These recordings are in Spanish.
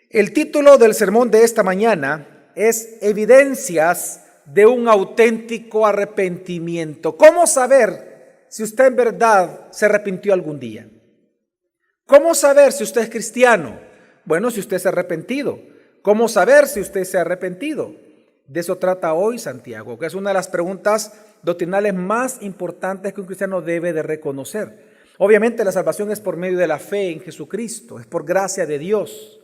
El título del sermón de esta mañana es Evidencias de un auténtico arrepentimiento. ¿Cómo saber si usted en verdad se arrepintió algún día? ¿Cómo saber si usted es cristiano? Bueno, si usted se ha arrepentido. ¿Cómo saber si usted se ha arrepentido? De eso trata hoy Santiago, que es una de las preguntas doctrinales más importantes que un cristiano debe de reconocer. Obviamente la salvación es por medio de la fe en Jesucristo, es por gracia de Dios.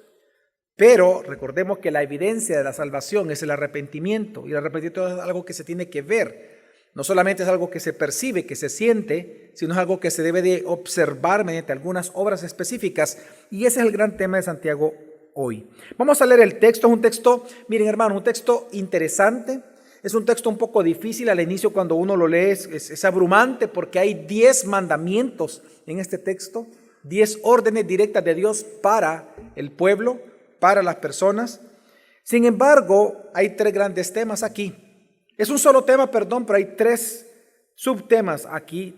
Pero recordemos que la evidencia de la salvación es el arrepentimiento, y el arrepentimiento es algo que se tiene que ver. No solamente es algo que se percibe, que se siente, sino es algo que se debe de observar mediante algunas obras específicas, y ese es el gran tema de Santiago hoy. Vamos a leer el texto. Es un texto, miren hermanos, un texto interesante. Es un texto un poco difícil al inicio. Cuando uno lo lee es abrumante, porque hay 10 mandamientos en este texto, 10 órdenes directas de Dios para el pueblo, para las personas. Sin embargo, hay 3 grandes temas aquí. Es un solo tema, perdón, pero hay 3 subtemas aquí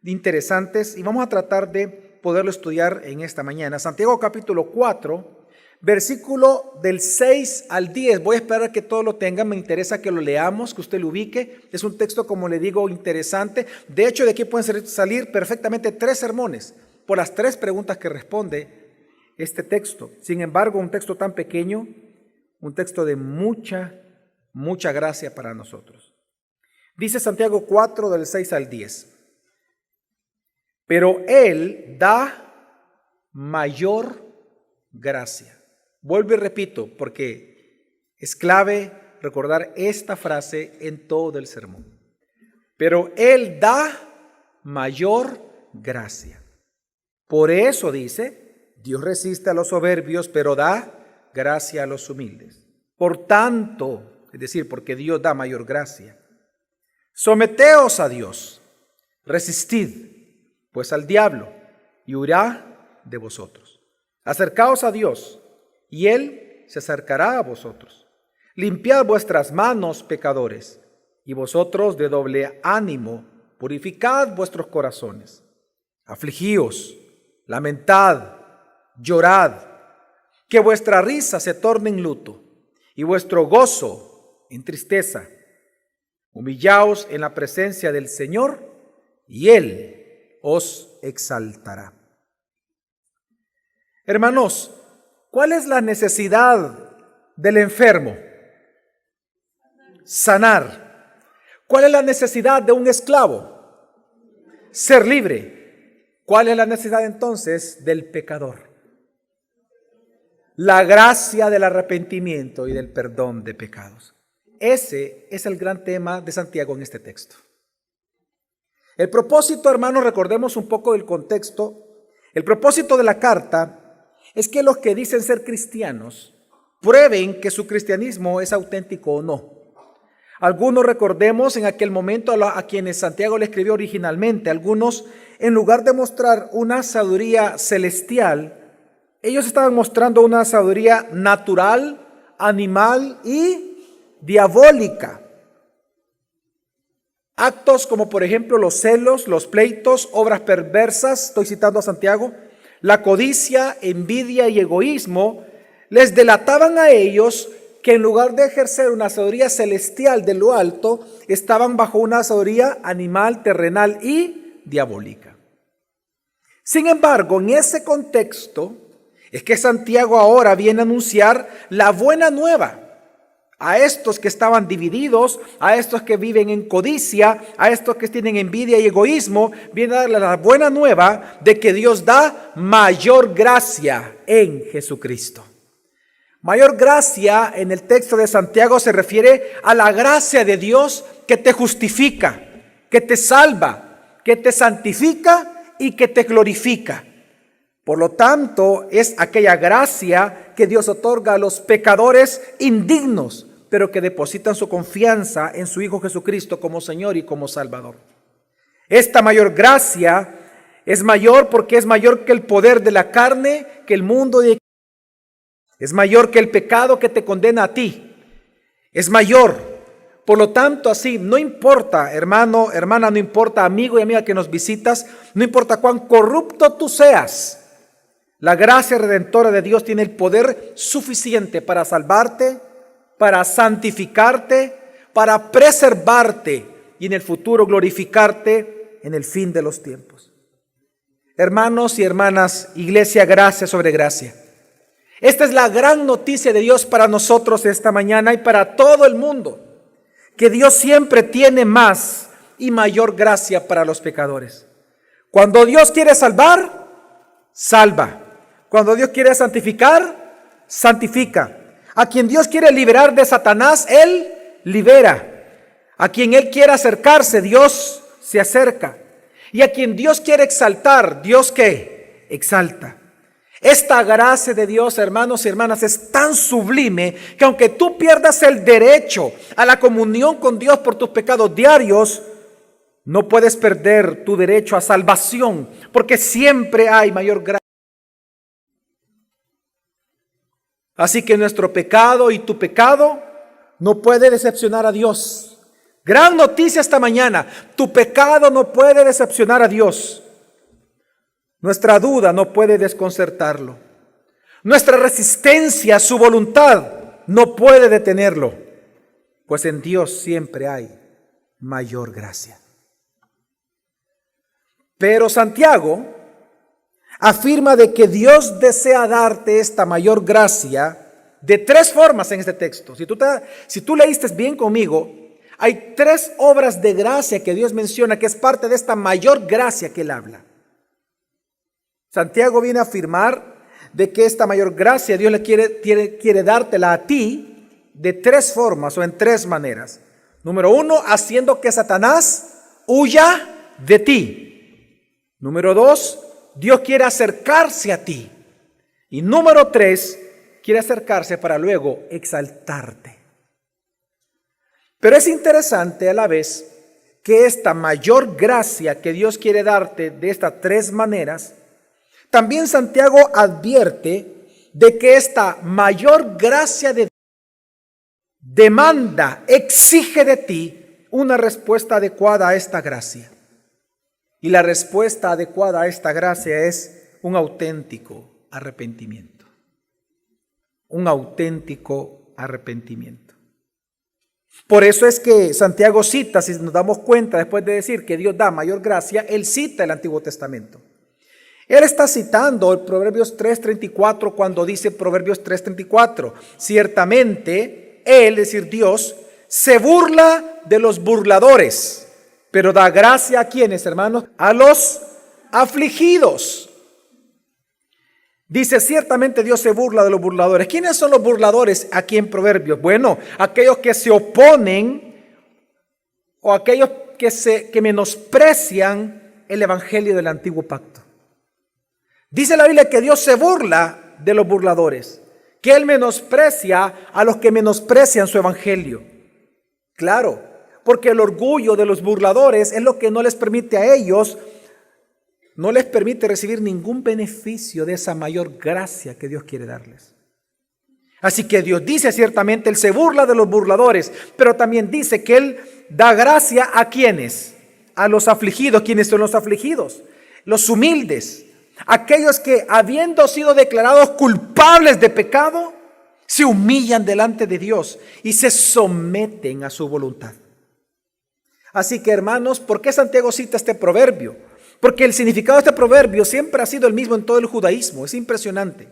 interesantes, y vamos a tratar de poderlo estudiar en esta mañana. Santiago capítulo 4, versículo del 6 al 10. Voy a esperar que todos lo tengan. Me interesa que lo leamos, que usted lo ubique. Es un texto, como le digo, interesante. De hecho, de aquí pueden salir perfectamente 3 sermones por las 3 preguntas que responde este texto. Sin embargo, un texto tan pequeño, un texto de mucha gracia para nosotros. Dice Santiago 4 del 6 al 10. Pero Él da mayor gracia. Vuelvo y repito, porque es clave recordar esta frase en todo el sermón. Pero Él da mayor gracia. Por eso dice: Dios resiste a los soberbios, pero da gracia a los humildes. Por tanto, es decir, porque Dios da mayor gracia, someteos a Dios, resistid pues al diablo, y huirá de vosotros. Acercaos a Dios, y Él se acercará a vosotros. Limpiad vuestras manos, pecadores, y vosotros de doble ánimo, purificad vuestros corazones. Afligíos, lamentad, llorad, que vuestra risa se torne en luto y vuestro gozo en tristeza. Humillaos en la presencia del Señor y Él os exaltará. Hermanos, ¿cuál es la necesidad del enfermo? Sanar. ¿Cuál es la necesidad de un esclavo? Ser libre. ¿Cuál es la necesidad entonces del pecador? La gracia del arrepentimiento y del perdón de pecados. Ese es el gran tema de Santiago en este texto. El propósito, hermanos, recordemos un poco del contexto. El propósito de la carta es que los que dicen ser cristianos prueben que su cristianismo es auténtico o no. Algunos, recordemos, en aquel momento a quienes Santiago le escribió originalmente, algunos, en lugar de mostrar una sabiduría celestial, ellos estaban mostrando una sabiduría natural, animal y diabólica. Actos como, por ejemplo, los celos, los pleitos, obras perversas, estoy citando a Santiago, la codicia, envidia y egoísmo, les delataban a ellos que en lugar de ejercer una sabiduría celestial de lo alto, estaban bajo una sabiduría animal, terrenal y diabólica. Sin embargo, en ese contexto es que Santiago ahora viene a anunciar la buena nueva a estos que estaban divididos, a estos que viven en codicia, a estos que tienen envidia y egoísmo. Viene a darle la buena nueva de que Dios da mayor gracia en Jesucristo. Mayor gracia en el texto de Santiago se refiere a la gracia de Dios que te justifica, que te salva, que te santifica y que te glorifica. Por lo tanto, es aquella gracia que Dios otorga a los pecadores indignos, pero que depositan su confianza en su Hijo Jesucristo como Señor y como Salvador. Esta mayor gracia es mayor porque es mayor que el poder de la carne, que el mundo, es mayor que el pecado que te condena a ti. Es mayor. Por lo tanto, así, no importa, hermano, hermana, no importa, amigo y amiga que nos visitas, no importa cuán corrupto tú seas, la gracia redentora de Dios tiene el poder suficiente para salvarte, para santificarte, para preservarte y en el futuro glorificarte en el fin de los tiempos. Hermanos y hermanas, iglesia, gracia sobre gracia. Esta es la gran noticia de Dios para nosotros esta mañana y para todo el mundo. Que Dios siempre tiene más y mayor gracia para los pecadores. Cuando Dios quiere salvar, salva. Cuando Dios quiere santificar, santifica. A quien Dios quiere liberar de Satanás, Él libera. A quien Él quiere acercarse, Dios se acerca. Y a quien Dios quiere exaltar, ¿Dios qué? Exalta. Esta gracia de Dios, hermanos y hermanas, es tan sublime que aunque tú pierdas el derecho a la comunión con Dios por tus pecados diarios, no puedes perder tu derecho a salvación, porque siempre hay mayor gracia. Así que nuestro pecado y tu pecado no puede decepcionar a Dios. Gran noticia esta mañana, tu pecado no puede decepcionar a Dios. Nuestra duda no puede desconcertarlo. Nuestra resistencia a su voluntad no puede detenerlo, pues en Dios siempre hay mayor gracia. Pero Santiago afirma de que Dios desea darte esta mayor gracia de tres formas en este texto. Si tú leíste bien conmigo, hay tres obras de gracia que Dios menciona, que es parte de esta mayor gracia que Él habla. Santiago viene a afirmar de que esta mayor gracia Dios quiere dártela a ti de tres formas o en tres maneras. Número uno, haciendo que Satanás huya de ti. Número dos, Dios quiere acercarse a ti. Y número tres, quiere acercarse para luego exaltarte. Pero es interesante a la vez que esta mayor gracia que Dios quiere darte de estas tres maneras, también Santiago advierte de que esta mayor gracia de Dios demanda, exige de ti una respuesta adecuada a esta gracia. Y la respuesta adecuada a esta gracia es un auténtico arrepentimiento. Un auténtico arrepentimiento. Por eso es que Santiago cita, si nos damos cuenta, después de decir que Dios da mayor gracia, él cita el Antiguo Testamento. Él está citando el Proverbios 3:34 cuando dice Proverbios 3:34. Ciertamente, Él, es decir, Dios, se burla de los burladores, pero da gracia a quienes, hermanos, a los afligidos. Dice, ciertamente Dios se burla de los burladores. ¿Quiénes son los burladores aquí en Proverbios? Bueno, aquellos que se oponen o aquellos que menosprecian el evangelio del antiguo pacto. Dice la Biblia que Dios se burla de los burladores, que Él menosprecia a los que menosprecian su evangelio. Claro, porque el orgullo de los burladores es lo que no les permite a ellos, no les permite recibir ningún beneficio de esa mayor gracia que Dios quiere darles. Así que Dios dice ciertamente, Él se burla de los burladores, pero también dice que Él da gracia a quienes, a los afligidos. ¿Quiénes son los afligidos? Los humildes. Aquellos que, habiendo sido declarados culpables de pecado, se humillan delante de Dios y se someten a su voluntad. Así que, hermanos, ¿por qué Santiago cita este proverbio? Porque el significado de este proverbio siempre ha sido el mismo en todo el judaísmo. Es impresionante.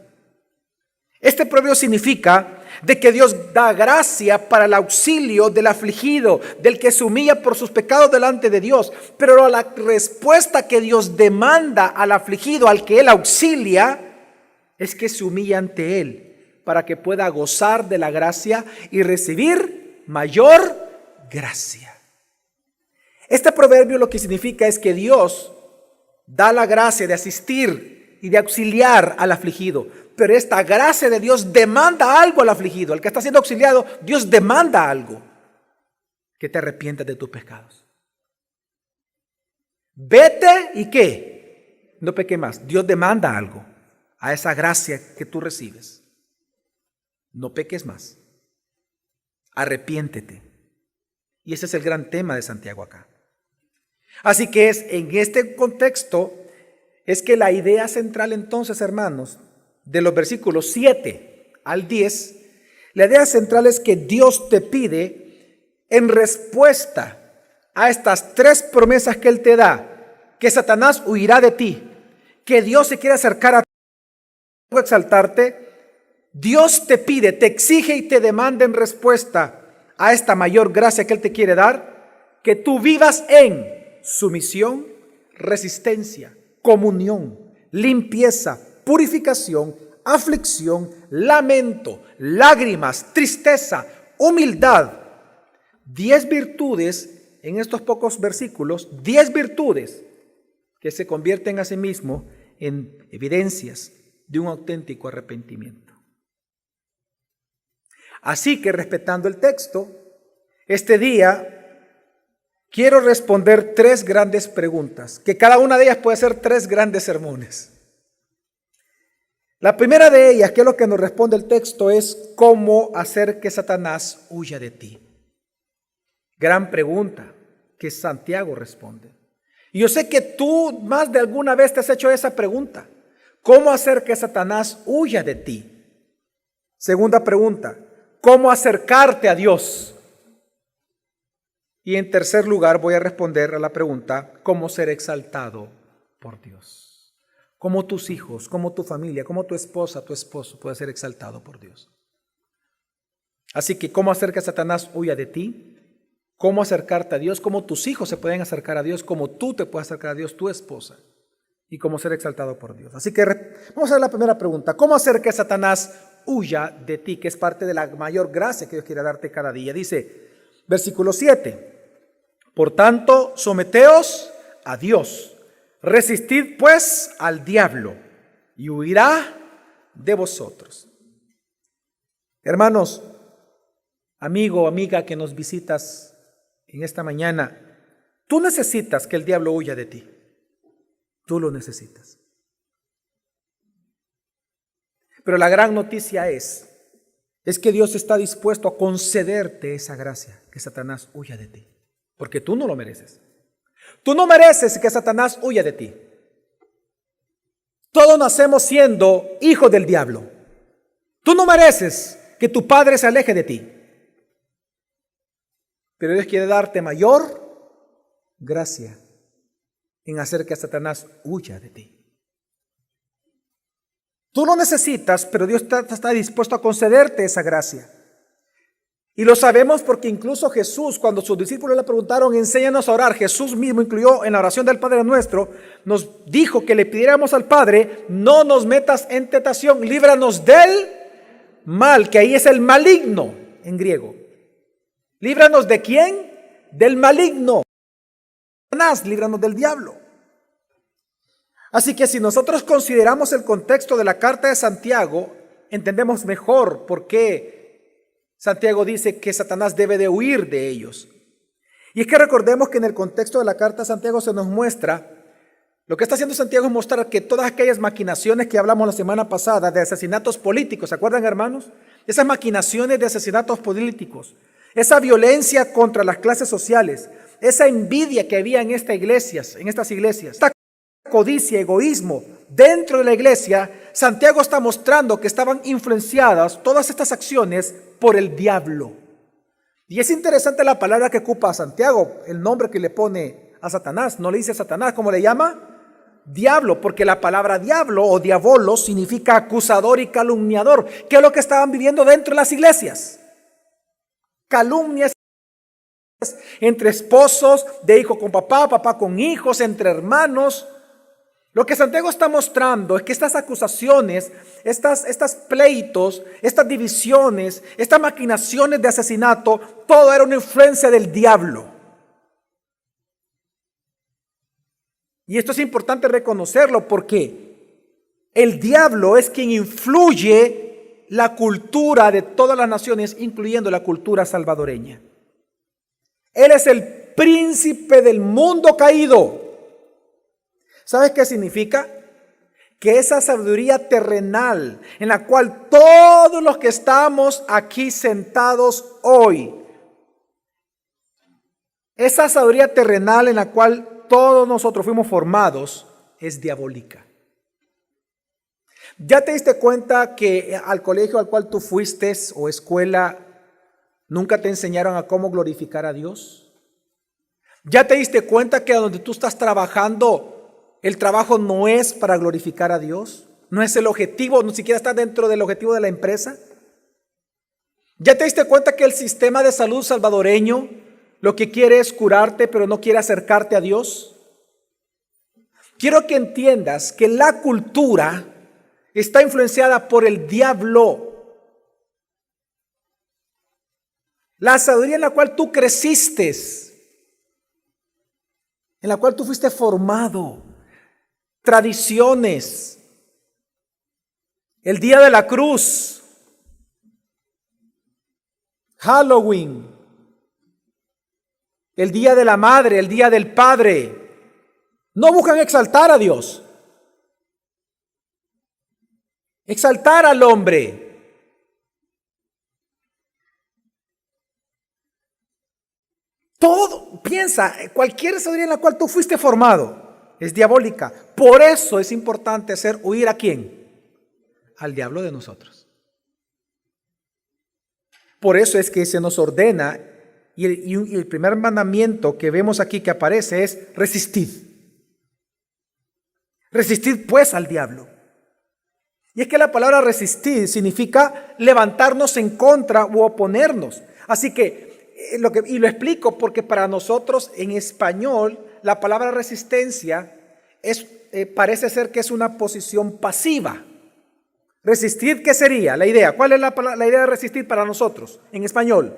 Este proverbio significa de que Dios da gracia para el auxilio del afligido, del que se humilla por sus pecados delante de Dios. Pero la respuesta que Dios demanda al afligido, al que Él auxilia, es que se humilla ante Él para que pueda gozar de la gracia y recibir mayor gracia. Este proverbio lo que significa es que Dios da la gracia de asistir y de auxiliar al afligido, Pero esta gracia de Dios demanda algo al afligido, al que está siendo auxiliado. Dios demanda algo: que te arrepientas de tus pecados. Vete y ¿qué? No peque más. Dios demanda algo a esa gracia que tú recibes. No peques más. Arrepiéntete. Y ese es el gran tema de Santiago acá. Así que es en este contexto es que la idea central entonces, hermanos, de los versículos 7 al 10, la idea central es que Dios te pide, en respuesta a estas tres promesas que Él te da, que Satanás huirá de ti, que Dios se quiere acercar a ti, exaltarte. Dios te pide, te exige y te demanda en respuesta a esta mayor gracia que Él te quiere dar, que tú vivas en sumisión, resistencia, comunión, limpieza, purificación, aflicción, lamento, lágrimas, tristeza, humildad. 10 virtudes en estos pocos versículos, 10 virtudes que se convierten a sí mismo en evidencias de un auténtico arrepentimiento. Así que, respetando el texto, este día quiero responder 3 grandes preguntas, que cada una de ellas puede ser 3 grandes sermones. La primera de ellas, que es lo que nos responde el texto, es ¿cómo hacer que Satanás huya de ti? Gran pregunta que Santiago responde. Y yo sé que tú más de alguna vez te has hecho esa pregunta. ¿Cómo hacer que Satanás huya de ti? Segunda pregunta, ¿cómo acercarte a Dios? Y en tercer lugar voy a responder a la pregunta, ¿cómo ser exaltado por Dios? ¿Cómo tus hijos, cómo tu familia, cómo tu esposa, tu esposo puede ser exaltado por Dios? Así que, ¿cómo hacer que Satanás huya de ti? ¿Cómo acercarte a Dios? ¿Cómo tus hijos se pueden acercar a Dios? ¿Cómo tú te puedes acercar a Dios, tu esposa? Y cómo ser exaltado por Dios. Así que vamos a ver la primera pregunta. ¿Cómo hacer que Satanás huya de ti? Que es parte de la mayor gracia que Dios quiere darte cada día. Dice, versículo 7. Por tanto, someteos a Dios. Resistid pues al diablo y huirá de vosotros. Hermanos, amigo, amiga que nos visitas en esta mañana, tú necesitas que el diablo huya de ti. Tú lo necesitas. Pero la gran noticia es que Dios está dispuesto a concederte esa gracia, que Satanás huya de ti, porque tú no lo mereces. Tú no mereces que Satanás huya de ti. Todos nacemos siendo hijos del diablo. Tú no mereces que tu padre se aleje de ti. Pero Dios quiere darte mayor gracia en hacer que Satanás huya de ti. Tú lo necesitas, pero Dios está dispuesto a concederte esa gracia. Y lo sabemos porque incluso Jesús, cuando sus discípulos le preguntaron, enséñanos a orar, Jesús mismo incluyó en la oración del Padre Nuestro, nos dijo que le pidiéramos al Padre, no nos metas en tentación, líbranos del mal, que ahí es el maligno en griego. ¿Líbranos de quién? Del maligno. Satanás, líbranos del diablo. Así que si nosotros consideramos el contexto de la carta de Santiago, entendemos mejor por qué Santiago dice que Satanás debe de huir de ellos. Y es que recordemos que en el contexto de la carta de Santiago se nos muestra, lo que está haciendo Santiago es mostrar que todas aquellas maquinaciones que hablamos la semana pasada de asesinatos políticos, ¿se acuerdan, hermanos? Esas maquinaciones de asesinatos políticos, esa violencia contra las clases sociales, esa envidia que había en estas iglesias, esta codicia, egoísmo dentro de la iglesia, Santiago está mostrando que estaban influenciadas todas estas acciones por el diablo. Y es interesante la palabra que ocupa Santiago, el nombre que le pone a Satanás. No le dice Satanás, ¿cómo le llama? Diablo, porque la palabra diablo o diabolo significa acusador y calumniador. ¿Qué es lo que estaban viviendo dentro de las iglesias? Calumnias entre esposos, de hijo con papá, papá con hijos, entre hermanos. Lo que Santiago está mostrando es que estas acusaciones, estas pleitos, estas divisiones, estas maquinaciones de asesinato, todo era una influencia del diablo. Y esto es importante reconocerlo porque El diablo es quien influye la cultura de todas las naciones, incluyendo la cultura salvadoreña. Él es el príncipe del mundo caído. ¿Sabes qué significa? Que esa sabiduría terrenal en la cual todos los que estamos aquí sentados hoy, esa sabiduría terrenal en la cual todos nosotros fuimos formados, es diabólica. ¿Ya te diste cuenta que al colegio al cual tú fuiste o escuela nunca te enseñaron a cómo glorificar a Dios? ¿Ya te diste cuenta que donde tú estás trabajando, el trabajo no es para glorificar a Dios? No es el objetivo, ni siquiera está dentro del objetivo de la empresa. ¿Ya te diste cuenta que el sistema de salud salvadoreño lo que quiere es curarte, pero no quiere acercarte a Dios? Quiero que entiendas que la cultura está influenciada por el diablo. La sabiduría en la cual tú creciste, en la cual tú fuiste formado, tradiciones, el día de la cruz, Halloween, el día de la madre, el día del padre, no buscan exaltar a Dios, exaltar al hombre. Todo, piensa, cualquier sabiduría en la cual tú fuiste formado es diabólica. Por eso es importante hacer huir ¿a quién? Al diablo de nosotros. Por eso es que se nos ordena, y el primer mandamiento que vemos aquí que aparece es resistid. Resistid pues al diablo. Y es que la palabra resistir significa levantarnos en contra u oponernos. Así que, y lo explico porque para nosotros en español la palabra resistencia parece ser que es una posición pasiva. Resistir, ¿qué sería? La idea. ¿Cuál es la idea de resistir para nosotros en español?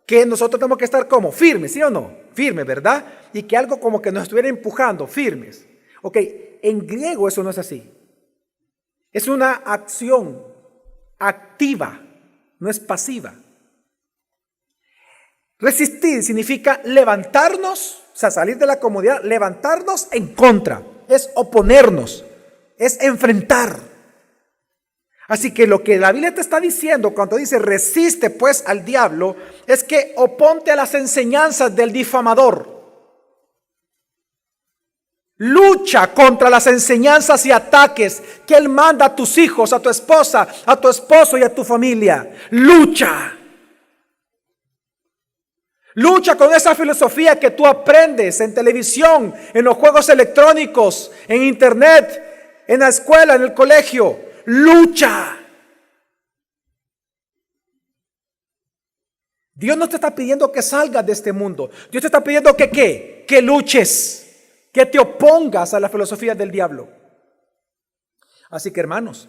Que nosotros tenemos que estar como firmes, ¿sí o no? Firmes, ¿verdad? Y que algo como que nos estuviera empujando, firmes. Ok, en griego eso no es así. Es una acción activa, no es pasiva. Resistir significa levantarnos, o sea, salir de la comodidad, levantarnos en contra, es oponernos, es enfrentar. Así que lo que la Biblia te está diciendo cuando dice resiste pues al diablo, es que oponte a las enseñanzas del difamador. Lucha contra las enseñanzas y ataques que él manda a tus hijos, a tu esposa, a tu esposo y a tu familia. Lucha. Lucha con esa filosofía que tú aprendes en televisión, en los juegos electrónicos, en internet, en la escuela, en el colegio. Lucha. Dios no te está pidiendo que salgas de este mundo. Dios te está pidiendo que ¿qué? Que luches. Que te opongas a la filosofía del diablo. Así que hermanos,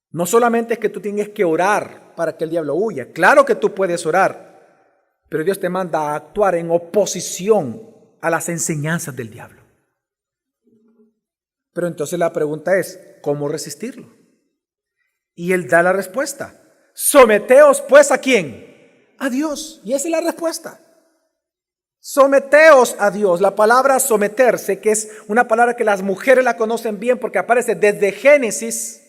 no solamente es que tú tienes que orar para que el diablo huya. Claro que tú puedes orar, pero Dios te manda a actuar en oposición a las enseñanzas del diablo. Pero entonces la pregunta es, ¿cómo resistirlo? Y él da la respuesta. Someteos pues ¿a quién? A Dios. Y esa es la respuesta. Someteos a Dios. La palabra someterse, que es una palabra que las mujeres la conocen bien porque aparece desde Génesis.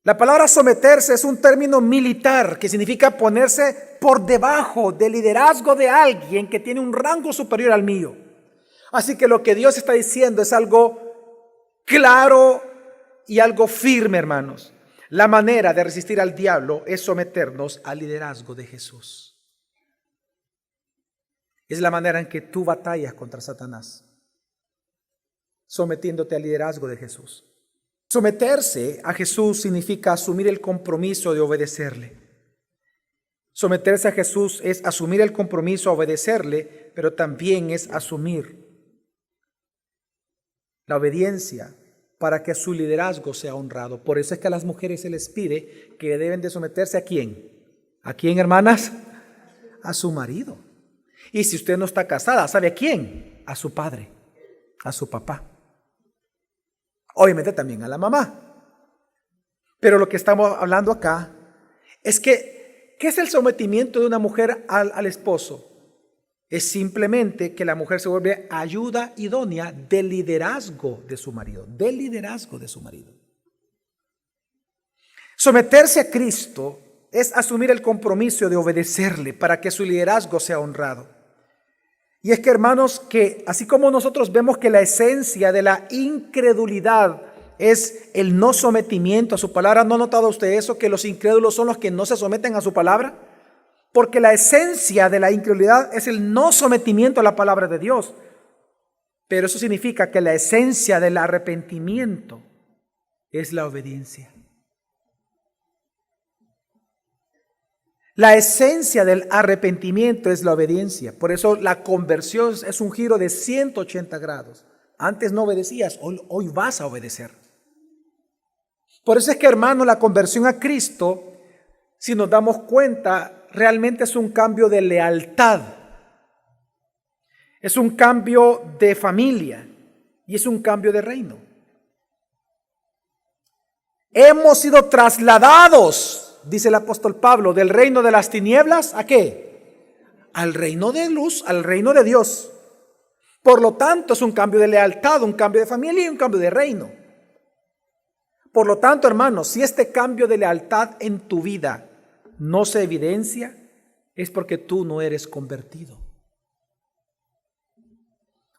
La palabra someterse es un término militar que significa ponerse por debajo del liderazgo de alguien que tiene un rango superior al mío. Así que lo que Dios está diciendo es algo claro y algo firme, hermanos. La manera de resistir al diablo es someternos al liderazgo de Jesús. Es la manera en que tú batallas contra Satanás, sometiéndote al liderazgo de Jesús. Someterse a Jesús significa asumir el compromiso de obedecerle. Someterse a Jesús es asumir el compromiso a obedecerle, pero también es asumir la obediencia para que su liderazgo sea honrado. Por eso es que a las mujeres se les pide que deben de someterse ¿a quién? ¿A quién, hermanas? A su marido. Y si usted no está casada, ¿sabe a quién? A su padre. a su papá. Obviamente también a la mamá. Pero lo que estamos hablando acá es que, ¿qué es el sometimiento de una mujer al esposo? Es simplemente que la mujer se vuelve ayuda idónea del liderazgo de su marido, del liderazgo de su marido. Someterse a Cristo es asumir el compromiso de obedecerle para que su liderazgo sea honrado. Y es que, hermanos, que así como nosotros vemos que la esencia de la incredulidad es el no sometimiento a su palabra, ¿no ha notado usted eso? Que los incrédulos son los que no se someten a su palabra. Porque la esencia de la incredulidad es el no sometimiento a la palabra de Dios. Pero eso significa que la esencia del arrepentimiento es la obediencia. La esencia del arrepentimiento es la obediencia. Por eso la conversión es un giro de 180 grados. Antes no obedecías, hoy vas a obedecer. Por eso es que, hermano, la conversión a Cristo, si nos damos cuenta, realmente es un cambio de lealtad. Es un cambio de familia y es un cambio de reino. Hemos sido trasladados, dice el apóstol Pablo, del reino de las tinieblas, ¿a qué? Al reino de luz, al reino de Dios. Por lo tanto, es un cambio de lealtad, un cambio de familia y un cambio de reino. Por lo tanto, hermanos, si este cambio de lealtad en tu vida no se evidencia, es porque tú no eres convertido.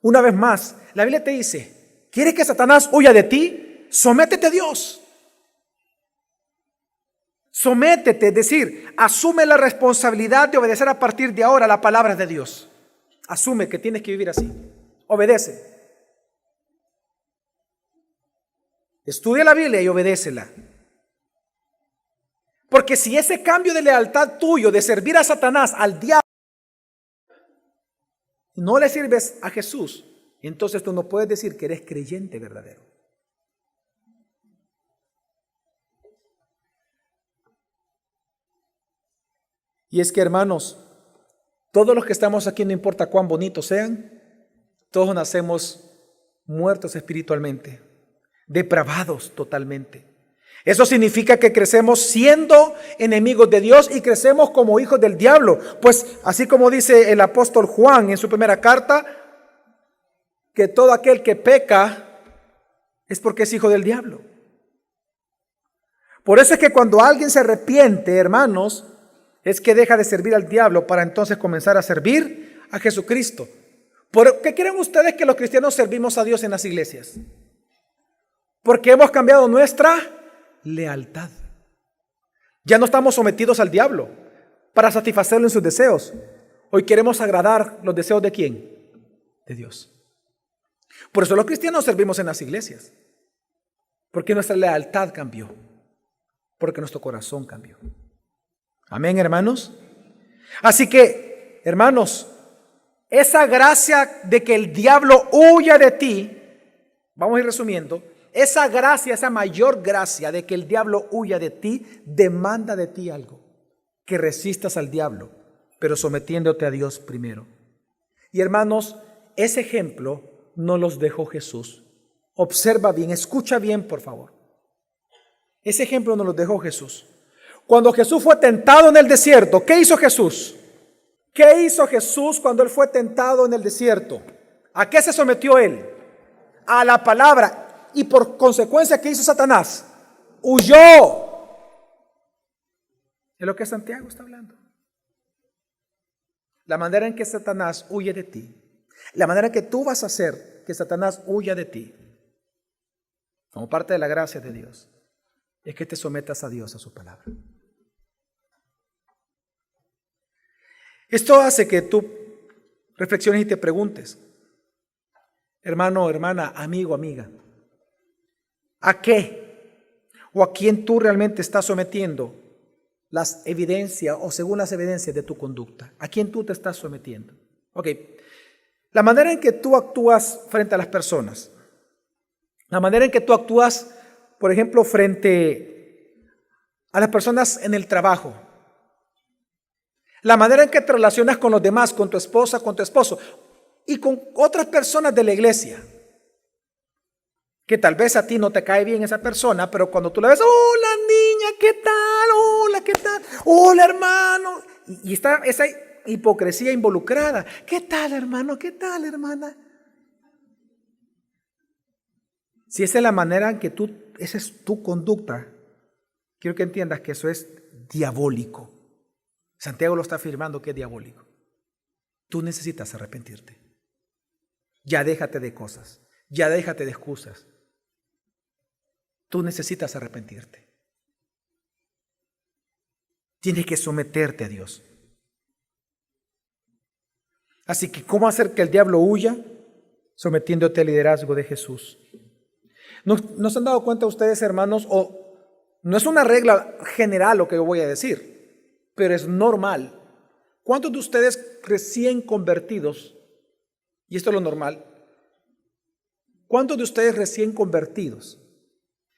Una vez más, la Biblia te dice, ¿quieres que Satanás huya de ti? Sométete a Dios. Sométete, es decir, asume la responsabilidad de obedecer a partir de ahora la palabra de Dios. Asume que tienes que vivir así. Obedece. Estudia la Biblia y obedécela. Porque si ese cambio de lealtad tuyo de servir a Satanás, al diablo, no le sirves a Jesús, entonces tú no puedes decir que eres creyente verdadero. Y es que, hermanos, todos los que estamos aquí, no importa cuán bonitos sean, todos nacemos muertos espiritualmente, depravados totalmente. Eso significa que crecemos siendo enemigos de Dios y crecemos como hijos del diablo. Pues así como dice el apóstol Juan en su primera carta, que todo aquel que peca es porque es hijo del diablo. Por eso es que cuando alguien se arrepiente, hermanos, es que deja de servir al diablo para entonces comenzar a servir a Jesucristo. ¿Por qué creen ustedes que los cristianos servimos a Dios en las iglesias? Porque hemos cambiado nuestra lealtad. Ya no estamos sometidos al diablo para satisfacerlo en sus deseos. Hoy queremos agradar los deseos ¿de quién? De Dios. Por eso los cristianos servimos en las iglesias. Porque nuestra lealtad cambió. Porque nuestro corazón cambió. Amén, hermanos. Así que, hermanos, esa gracia de que el diablo huya de ti, vamos a ir resumiendo, esa gracia, esa mayor gracia de que el diablo huya de ti, demanda de ti algo, que resistas al diablo, pero sometiéndote a Dios primero. Y hermanos, ese ejemplo nos los dejó Jesús. Observa bien, escucha bien, por favor. Ese ejemplo nos lo dejó Jesús. Cuando Jesús fue tentado en el desierto, ¿qué hizo Jesús? ¿Qué hizo Jesús cuando él fue tentado en el desierto? ¿A qué se sometió él? A la palabra. Y por consecuencia, ¿qué hizo Satanás? Huyó. Es lo que Santiago está hablando. La manera en que Satanás huye de ti, la manera en que tú vas a hacer que Satanás huya de ti, como parte de la gracia de Dios, es que te sometas a Dios, a su palabra. Esto hace que tú reflexiones y te preguntes, hermano, hermana, amigo, amiga, ¿a qué o a quién tú realmente estás sometiendo las evidencias o según las evidencias de tu conducta? ¿A quién tú te estás sometiendo? Ok, la manera en que tú actúas frente a las personas, la manera en que tú actúas, por ejemplo, frente a las personas en el trabajo, la manera en que te relacionas con los demás, con tu esposa, con tu esposo y con otras personas de la iglesia. que tal vez a ti no te cae bien esa persona, pero cuando tú la ves, hola niña, ¿qué tal? Hola, ¿qué tal? Hola hermano. Y está esa hipocresía involucrada. ¿Qué tal hermano? ¿Qué tal hermana? Si esa es la manera en que esa es tu conducta, quiero que entiendas que eso es diabólico. Santiago lo está afirmando que es diabólico. Tú necesitas arrepentirte. Ya déjate de cosas. Ya déjate de excusas. Tú necesitas arrepentirte. Tienes que someterte a Dios. Así que, ¿cómo hacer que el diablo huya? Sometiéndote al liderazgo de Jesús. ¿No se han dado cuenta ustedes, hermanos? No es una regla general lo que yo voy a decir, pero es normal. ¿Cuántos de ustedes recién convertidos, y esto es lo normal, cuántos de ustedes recién convertidos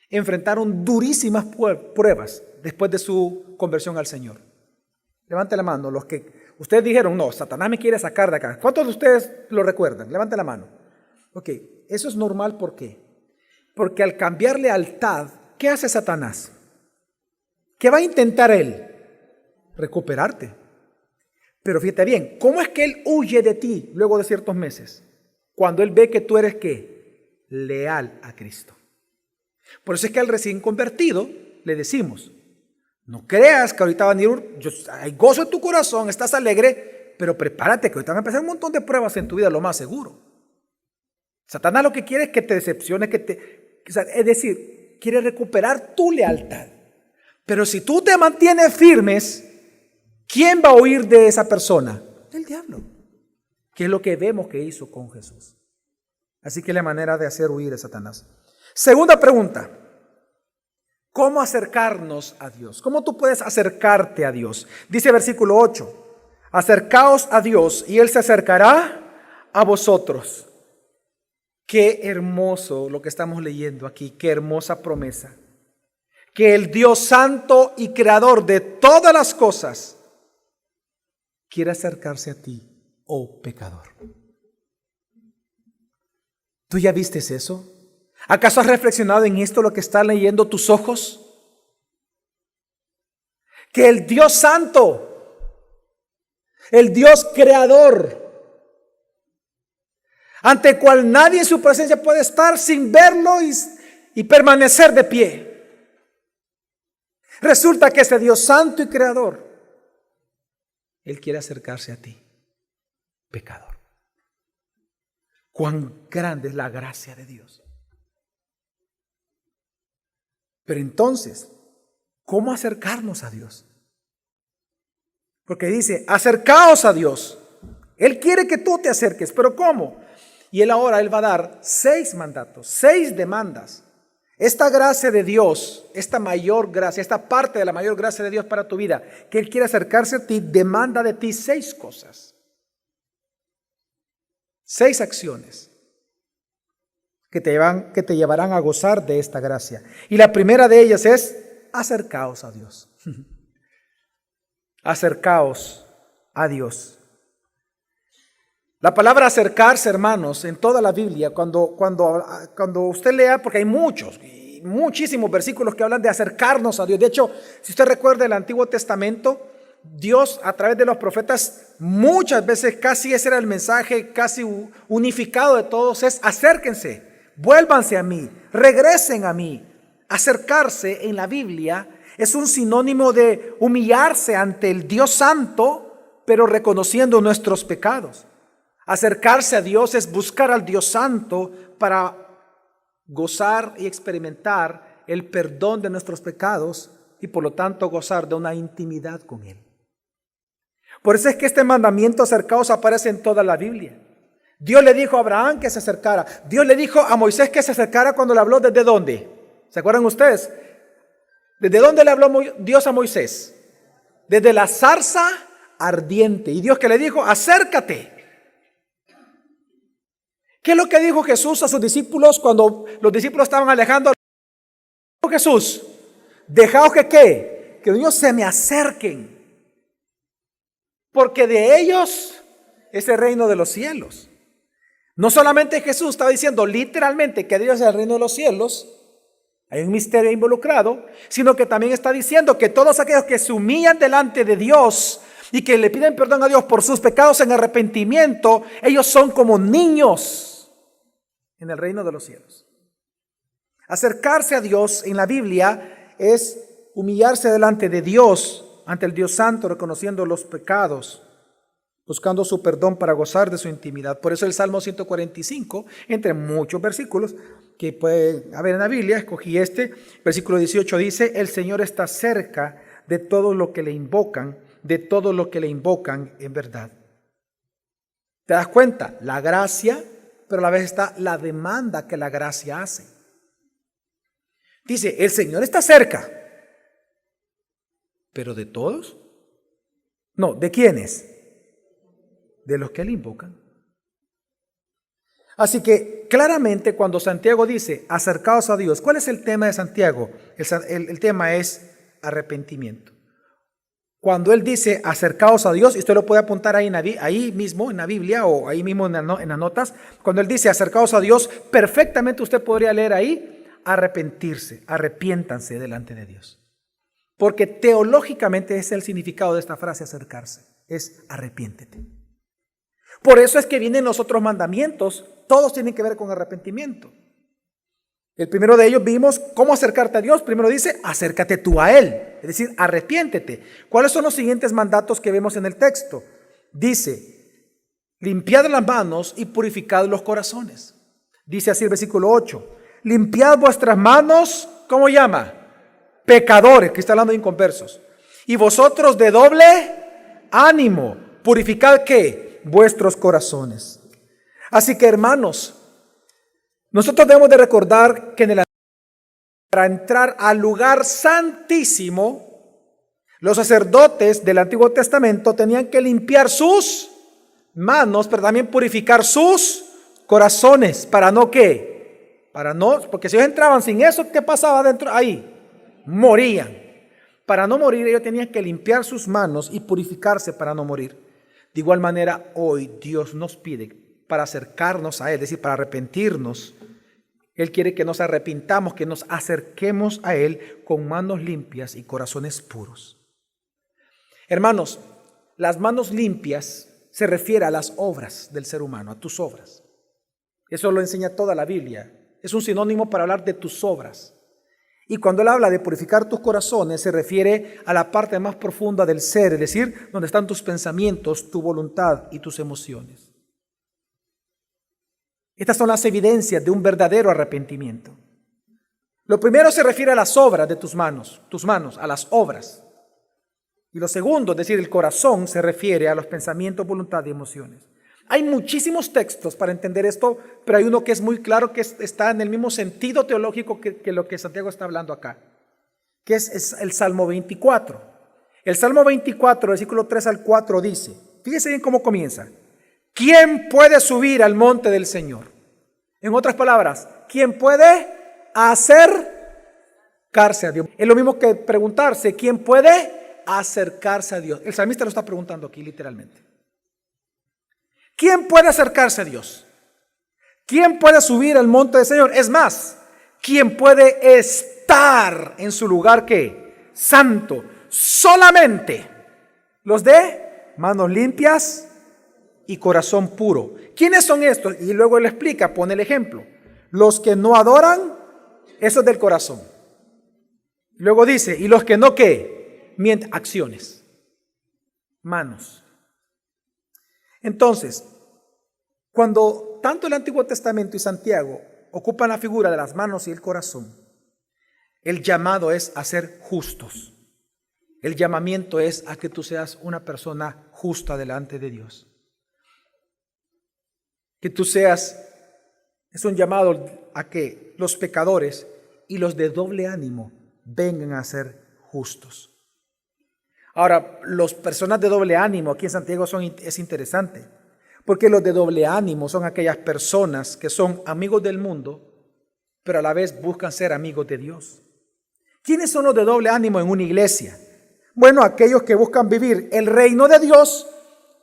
enfrentaron durísimas pruebas después de su conversión al Señor? Levante la mano, los que ustedes dijeron, no, Satanás me quiere sacar de acá. ¿Cuántos de ustedes lo recuerdan? Levante la mano. Ok, eso es normal, ¿por qué? Porque al cambiar lealtad, ¿qué hace Satanás? ¿Qué va a intentar él? Recuperarte. Pero fíjate bien, ¿cómo es que él huye de ti luego de ciertos meses? Cuando él ve que tú eres, ¿qué? Leal a Cristo. Por eso es que al recién convertido le decimos, no creas que ahorita va a venir, hay gozo en tu corazón, estás alegre, pero prepárate que ahorita van a empezar un montón de pruebas en tu vida, lo más seguro. Satanás lo que quiere es que te decepciones, es decir, quiere recuperar tu lealtad. Pero si tú te mantienes firmes, ¿quién va a huir de esa persona? El diablo. Que es lo que vemos que hizo con Jesús. Así que es la manera de hacer huir a Satanás. Segunda pregunta. ¿Cómo acercarnos a Dios? ¿Cómo tú puedes acercarte a Dios? Dice versículo 8. Acercaos a Dios y Él se acercará a vosotros. Qué hermoso lo que estamos leyendo aquí. Qué hermosa promesa. Que el Dios santo y creador de todas las cosas quiere acercarse a ti, oh pecador. ¿Tú ya viste eso? ¿Acaso has reflexionado en esto, lo que están leyendo tus ojos? Que el Dios santo, el Dios creador, ante el cual nadie en su presencia puede estar sin verlo y permanecer de pie. Resulta que ese Dios santo y creador, Él quiere acercarse a ti, pecador. Cuán grande es la gracia de Dios. Pero entonces, ¿cómo acercarnos a Dios? Porque dice, acercaos a Dios. Él quiere que tú te acerques, pero ¿cómo? Y Él va a dar 6 mandatos, 6 demandas. Esta gracia de Dios, esta mayor gracia, esta parte de la mayor gracia de Dios para tu vida, que Él quiere acercarse a ti, demanda de ti 6 cosas. 6 acciones que te llevarán a gozar de esta gracia. Y la primera de ellas es, acercaos a Dios. Acercaos a Dios. La palabra acercarse, hermanos, en toda la Biblia, cuando usted lea, porque hay muchísimos versículos que hablan de acercarnos a Dios. De hecho, si usted recuerda el Antiguo Testamento, Dios a través de los profetas muchas veces, casi ese era el mensaje casi unificado de todos, es acérquense, vuélvanse a mí, regresen a mí. Acercarse en la Biblia es un sinónimo de humillarse ante el Dios Santo, pero reconociendo nuestros pecados. Acercarse a Dios es buscar al Dios Santo para gozar y experimentar el perdón de nuestros pecados y por lo tanto gozar de una intimidad con Él. Por eso es que este mandamiento acercaos aparece en toda la Biblia. Dios le dijo a Abraham que se acercara. Dios le dijo a Moisés que se acercara cuando le habló ¿desde dónde? ¿Se acuerdan ustedes? ¿Desde dónde le habló Dios a Moisés? Desde la zarza ardiente. Y Dios que le dijo, acércate. ¿Qué es lo que dijo Jesús a sus discípulos cuando los discípulos estaban alejando? Jesús, dejaos que ¿qué? Que ellos se me acerquen. Porque de ellos es el reino de los cielos. No solamente Jesús estaba diciendo literalmente que Dios es el reino de los cielos, hay un misterio involucrado, sino que también está diciendo que todos aquellos que se humillan delante de Dios y que le piden perdón a Dios por sus pecados en arrepentimiento, ellos son como niños en el reino de los cielos. Acercarse a Dios en la Biblia es humillarse delante de Dios, ante el Dios Santo, reconociendo los pecados, buscando su perdón para gozar de su intimidad. Por eso el Salmo 145, entre muchos versículos que puede haber en la Biblia, escogí este, versículo 18 dice: el Señor está cerca de todo lo que le invocan, de todo lo que le invocan en verdad. ¿Te das cuenta? La gracia, pero a la vez está la demanda que la gracia hace. Dice, el Señor está cerca, pero ¿de todos? No, ¿de quiénes? De los que le invocan. Así que claramente cuando Santiago dice acercaos a Dios, ¿cuál es el tema de Santiago? El tema es arrepentimiento. Cuando él dice acercaos a Dios, y usted lo puede apuntar ahí mismo en la Biblia o ahí mismo en las notas, cuando él dice acercaos a Dios, perfectamente usted podría leer ahí arrepentirse, arrepiéntanse delante de Dios. Porque teológicamente es el significado de esta frase acercarse, es arrepiéntete. Por eso es que vienen los otros mandamientos, todos tienen que ver con arrepentimiento. El primero de ellos vimos cómo acercarte a Dios. Primero dice, acércate tú a Él, es decir, arrepiéntete. ¿Cuáles son los siguientes mandatos que vemos en el texto? Dice, limpiad las manos y purificad los corazones. Dice así el versículo 8, limpiad vuestras manos, ¿cómo llama? Pecadores, que está hablando de inconversos. Y vosotros de doble ánimo, purificad ¿qué? Vuestros corazones. Así que hermanos, nosotros debemos de recordar que para entrar al lugar santísimo, los sacerdotes del Antiguo Testamento tenían que limpiar sus manos, pero también purificar sus corazones. ¿Para no qué? Para no, porque si ellos entraban sin eso, ¿qué pasaba dentro? Ahí, morían. Para no morir, ellos tenían que limpiar sus manos y purificarse para no morir. De igual manera, hoy Dios nos pide para acercarnos a Él, es decir, para arrepentirnos. Él quiere que nos arrepintamos, que nos acerquemos a Él con manos limpias y corazones puros. Hermanos, las manos limpias se refiere a las obras del ser humano, a tus obras. Eso lo enseña toda la Biblia. Es un sinónimo para hablar de tus obras. Y cuando él habla de purificar tus corazones, se refiere a la parte más profunda del ser, es decir, donde están tus pensamientos, tu voluntad y tus emociones. Estas son las evidencias de un verdadero arrepentimiento. Lo primero se refiere a las obras de tus manos, a las obras. Y lo segundo, es decir, el corazón, se refiere a los pensamientos, voluntad y emociones. Hay muchísimos textos para entender esto, pero hay uno que es muy claro, que está en el mismo sentido teológico que lo que Santiago está hablando acá, que es el Salmo 24. El Salmo 24, versículo 3 al 4 dice, fíjese bien cómo comienza. ¿Quién puede subir al monte del Señor? En otras palabras, ¿quién puede acercarse a Dios? Es lo mismo que preguntarse, ¿quién puede acercarse a Dios? El salmista lo está preguntando aquí literalmente. ¿Quién puede acercarse a Dios? ¿Quién puede subir al monte del Señor? Es más, ¿quién puede estar en su lugar qué? Santo. Solamente los de manos limpias y corazón puro. ¿Quiénes son estos? Y luego él explica, pone el ejemplo. Los que no adoran, eso es del corazón. Luego dice, ¿y los que no qué? Mienten, acciones, manos. Entonces, cuando tanto el Antiguo Testamento y Santiago ocupan la figura de las manos y el corazón, el llamado es a ser justos. El llamamiento es a que tú seas una persona justa delante de Dios. Que tú seas, es un llamado a que los pecadores y los de doble ánimo vengan a ser justos. Ahora, las personas de doble ánimo aquí en Santiago es interesante, porque los de doble ánimo son aquellas personas que son amigos del mundo, pero a la vez buscan ser amigos de Dios. ¿Quiénes son los de doble ánimo en una iglesia? Bueno, aquellos que buscan vivir el reino de Dios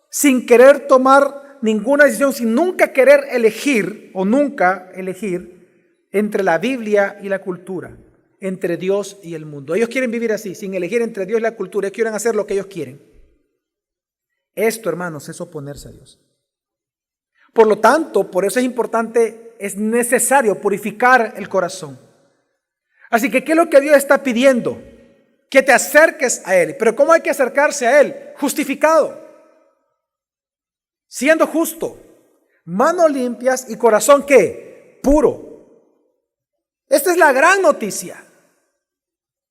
sin querer tomar ninguna decisión sin nunca querer elegir o nunca elegir entre la Biblia y la cultura, entre Dios y el mundo. Ellos quieren vivir así, sin elegir entre Dios y la cultura. Ellos quieren hacer lo que ellos quieren. Esto, hermanos, es oponerse a Dios. Por lo tanto, por eso es importante, es necesario purificar el corazón. Así que, ¿qué es lo que Dios está pidiendo? Que te acerques a Él. Pero ¿cómo hay que acercarse a Él? Justificado, siendo justo, manos limpias y corazón ¿qué? Puro. Esta es la gran noticia.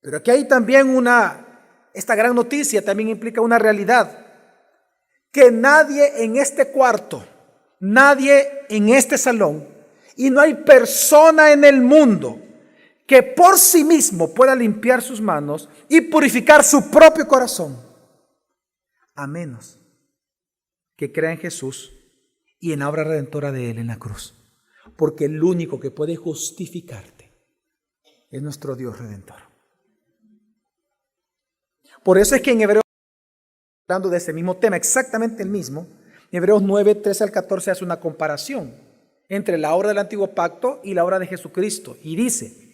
Pero aquí hay también esta gran noticia también implica una realidad. Que nadie en este cuarto, nadie en este salón, y no hay persona en el mundo que por sí mismo pueda limpiar sus manos y purificar su propio corazón, a menos que crea en Jesús y en la obra redentora de Él en la cruz. Porque el único que puede justificarte es nuestro Dios redentor. Por eso es que en Hebreos, hablando de ese mismo tema, exactamente el mismo, en Hebreos 9, 13 al 14 hace una comparación entre la obra del antiguo pacto y la obra de Jesucristo. Y dice: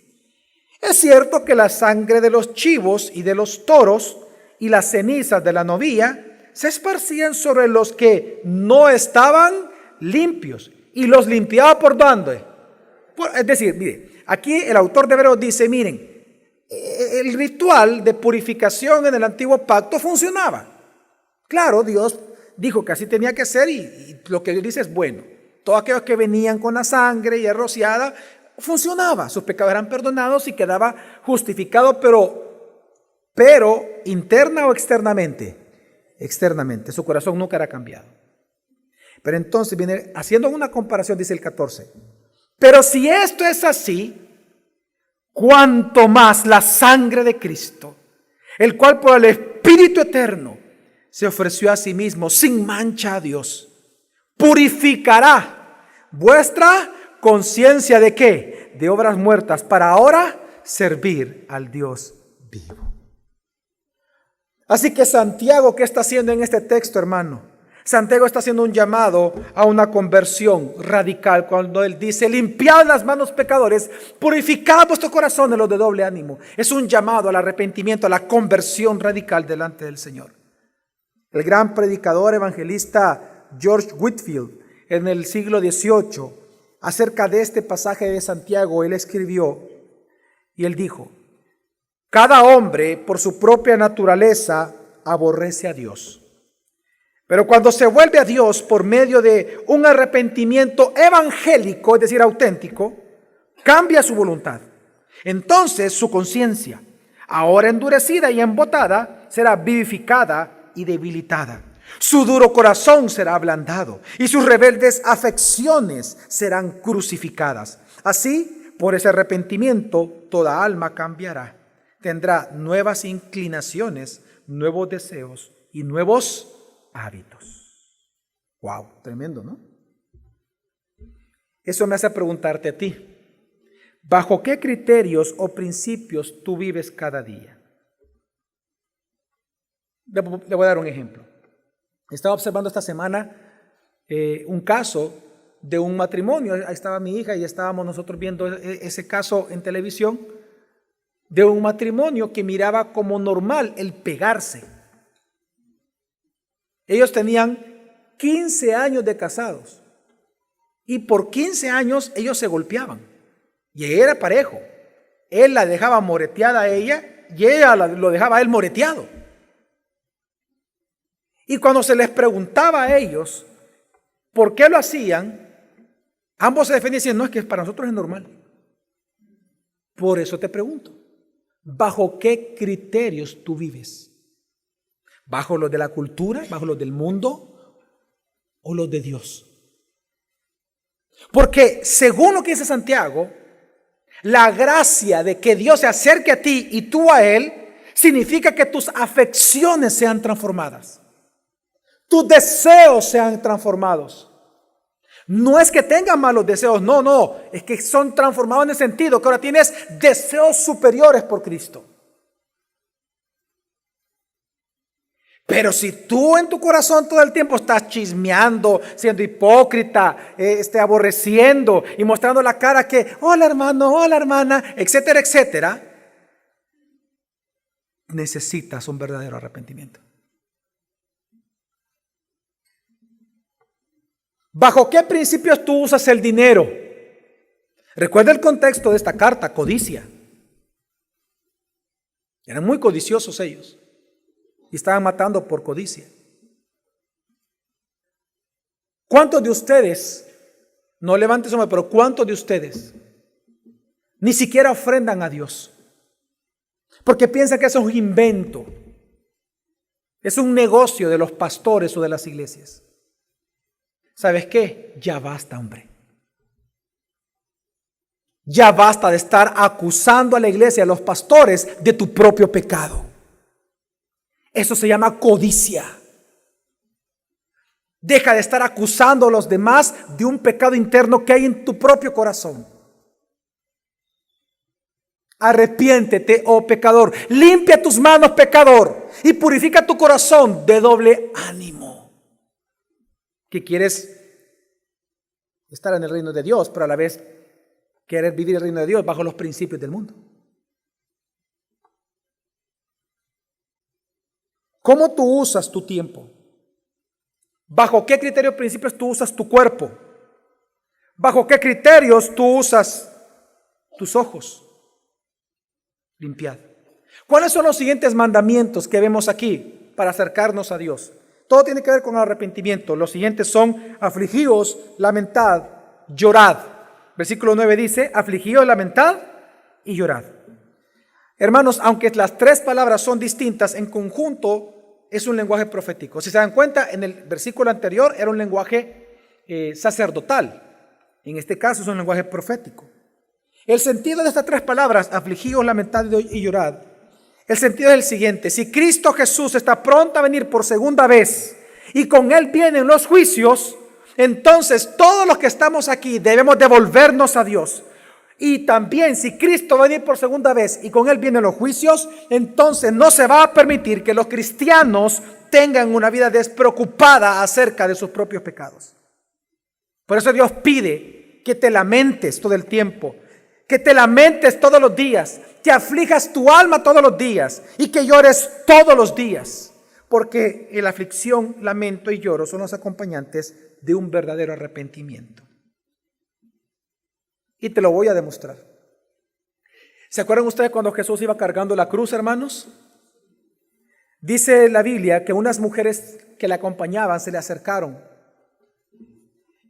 es cierto que la sangre de los chivos y de los toros y las cenizas de la novilla se esparcían sobre los que no estaban limpios y los limpiaba ¿por dónde? Es decir, mire, aquí el autor de Hebreos dice, miren, el ritual de purificación en el antiguo pacto funcionaba. Claro, Dios dijo que así tenía que ser y lo que Dios dice es bueno. Todos aquellos que venían con la sangre ya rociada, funcionaba, sus pecados eran perdonados y quedaba justificado, pero interna o externamente, externamente, su corazón nunca era cambiado. Pero entonces viene haciendo una comparación, dice el 14, pero si esto es así, cuanto más la sangre de Cristo, el cual por el Espíritu eterno se ofreció a sí mismo sin mancha a Dios, purificará vuestra conciencia ¿de qué? De obras muertas, para ahora servir al Dios vivo. Así que Santiago, ¿qué está haciendo en este texto, hermano? Santiago está haciendo un llamado a una conversión radical cuando él dice: limpiad las manos pecadores, purificad vuestros corazones los de doble ánimo. Es un llamado al arrepentimiento, a la conversión radical delante del Señor. El gran predicador evangelista George Whitefield, en el siglo XVIII, acerca de este pasaje de Santiago, él escribió y él dijo: cada hombre por su propia naturaleza aborrece a Dios, pero cuando se vuelve a Dios por medio de un arrepentimiento evangélico, es decir, auténtico, cambia su voluntad. Entonces su conciencia, ahora endurecida y embotada, será vivificada y debilitada. Su duro corazón será ablandado y sus rebeldes afecciones serán crucificadas. Así, por ese arrepentimiento, toda alma cambiará. Tendrá nuevas inclinaciones, nuevos deseos y nuevos hábitos. Wow, tremendo, ¿no? Eso me hace preguntarte a ti: ¿bajo qué criterios o principios tú vives cada día? Le voy a dar un ejemplo. Estaba observando esta semana un caso de un matrimonio. Ahí estaba mi hija y estábamos nosotros viendo ese caso en televisión, de un matrimonio que miraba como normal el pegarse. Ellos tenían 15 años de casados y por 15 años ellos se golpeaban y era parejo. Él la dejaba moreteada a ella y ella lo dejaba a él moreteado. Y cuando se les preguntaba a ellos por qué lo hacían, ambos se defendían diciendo: no, es que para nosotros es normal. Por eso te pregunto, ¿bajo qué criterios tú vives? ¿Bajo los de la cultura? ¿Bajo los del mundo? ¿O los de Dios? Porque según lo que dice Santiago, la gracia de que Dios se acerque a ti y tú a Él significa que tus afecciones sean transformadas. Tus deseos sean transformados. No es que tengas malos deseos, no, es que son transformados en el sentido que ahora tienes deseos superiores por Cristo. Pero si tú en tu corazón todo el tiempo estás chismeando, siendo hipócrita, aborreciendo y mostrando la cara que, hola hermano, hola hermana, etcétera, etcétera, necesitas un verdadero arrepentimiento. ¿Bajo qué principios tú usas el dinero? Recuerda el contexto de esta carta, codicia. Eran muy codiciosos ellos y estaban matando por codicia. ¿Cuántos de ustedes, no levantes su mano, pero cuántos de ustedes ni siquiera ofrendan a Dios? Porque piensan que eso es un invento, es un negocio de los pastores o de las iglesias. ¿Sabes qué? Ya basta, hombre. Ya basta de estar acusando a la iglesia, a los pastores, de tu propio pecado. Eso se llama codicia. Deja de estar acusando a los demás de un pecado interno que hay en tu propio corazón. Arrepiéntete, oh pecador. Limpia tus manos, pecador, y purifica tu corazón de doble ánimo. Que quieres estar en el reino de Dios, pero a la vez querer vivir el reino de Dios bajo los principios del mundo. ¿Cómo tú usas tu tiempo? ¿Bajo qué criterios principios tú usas tu cuerpo? ¿Bajo qué criterios tú usas tus ojos? Limpiad. ¿Cuáles son los siguientes mandamientos que vemos aquí para acercarnos a Dios? Todo tiene que ver con el arrepentimiento. Los siguientes son: afligíos, lamentad, llorad. Versículo 9 dice: afligíos, lamentad y llorad. Hermanos, aunque las tres palabras son distintas, en conjunto es un lenguaje profético. Si se dan cuenta, en el versículo anterior era un lenguaje sacerdotal. En este caso es un lenguaje profético. El sentido de estas tres palabras, afligíos, lamentad y llorad, el sentido es el siguiente: si Cristo Jesús está pronto a venir por segunda vez y con Él vienen los juicios, entonces todos los que estamos aquí debemos devolvernos a Dios. Y también si Cristo va a venir por segunda vez y con Él vienen los juicios, entonces no se va a permitir que los cristianos tengan una vida despreocupada acerca de sus propios pecados. Por eso Dios pide que te lamentes todo el tiempo, que te lamentes todos los días, que aflijas tu alma todos los días y que llores todos los días. Porque la aflicción, lamento y lloro son los acompañantes de un verdadero arrepentimiento. Y te lo voy a demostrar. ¿Se acuerdan ustedes cuando Jesús iba cargando la cruz, hermanos? Dice la Biblia que unas mujeres que le acompañaban se le acercaron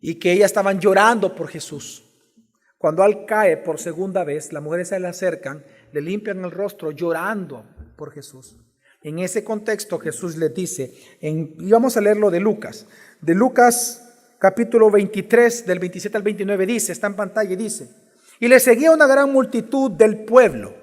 y que ellas estaban llorando por Jesús. Cuando Él cae por segunda vez, las mujeres se le acercan, le limpian el rostro llorando por Jesús. En ese contexto Jesús les dice, y vamos a leerlo de Lucas capítulo 23 del 27 al 29 dice, está en pantalla y dice: y le seguía una gran multitud del pueblo